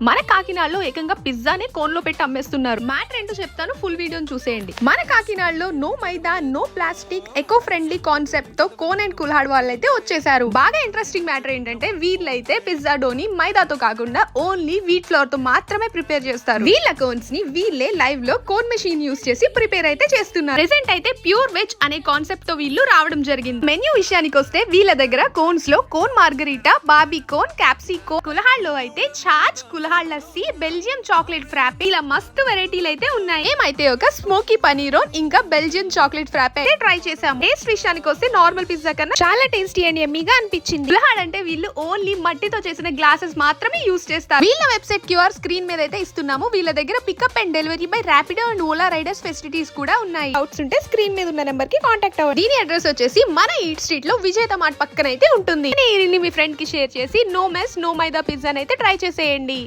మన కాకినాడలో ఏకంగా పిజ్జానే కోన్ లో పెట్టి అమ్మేస్తున్నారు. మ్యాటర్ ఏంటో చెప్తాను, ఫుల్ వీడియోని చూసేయండి. మన కాకినాడలో no maida no plastic eco friendly concept తో కోన్ అండ్ కుల్హాడ్ వాళ్ళైతే వచ్చేసారు. బాగా ఇంట్రెస్టింగ్ మ్యాటర్ ఏంటంటే వీళ్ళైతే పిజ్జా డోని మైదాతో కాకుండా ఓన్లీ వీట్ ఫ్లోర్ తో మాత్రమే ప్రిపేర్ చేస్తారు. వీళ్ళ కోన్స్ ని వీళ్ళే లైవ్ లో కోన్ మెషిన్ యూస్ చేసి ప్రిపేర్ అయితే చేస్తున్నారు. ప్రెసెంట్ అయితే ప్యూర్ వెజ్ అనే కాన్సెప్ట్ తో వీళ్ళు రావడం జరిగింది. మెన్యూ విషయానికి వస్తే వీళ్ళ దగ్గర కోన్స్ లో కోన్ మార్గరీటా, బాబీ కోన్, క్యాప్సికో, కుల్హాడ్ లో అయితే chaach, kulhad lassi, Belgium chocolate frappe ఇలా మస్తు వెరైటీలు అయితే ఉన్నాయి. ఏమైతే ఒక స్మోకీ పనీర్ ఇంకా బెల్జియం చాక్లెట్ ఫ్రాప్ అయితే ట్రై చేసాం. టేస్ట్ విషయానికి వస్తే నార్మల్ పిజ్జా కన్నా చాలా టేస్టీ అండ్ యమ్మీగా అనిపించింది. కుల్హాడ్ అంటే వీళ్ళు ఓన్లీ మట్టితో చేసిన గ్లాసెస్ మాత్రమే యూస్ చేస్తారు. వీళ్ళ వెబ్సైట్ క్యూఆర్ స్క్రీన్ మీద అయితే ఇస్తున్నాము. వీళ్ళ దగ్గర pickup and delivery by Rapido and Ola riders facilities కూడా ఉన్నాయి. డౌట్స్ ఉంటే స్క్రీన్ మీద ఉన్న నెంబర్ కి కాంటాక్ట్ అవ్వండి. దీని అడ్రస్ వచ్చేసి మన ఈట్ స్ట్రీట్ లో విజేత మార్ట్ పక్కన అయితే ఉంటుంది. మీ ఫ్రెండ్ కి షేర్ చేసి నో మెస్ నో మైదా పిజ్జా అయితే ట్రై చేసేయండి.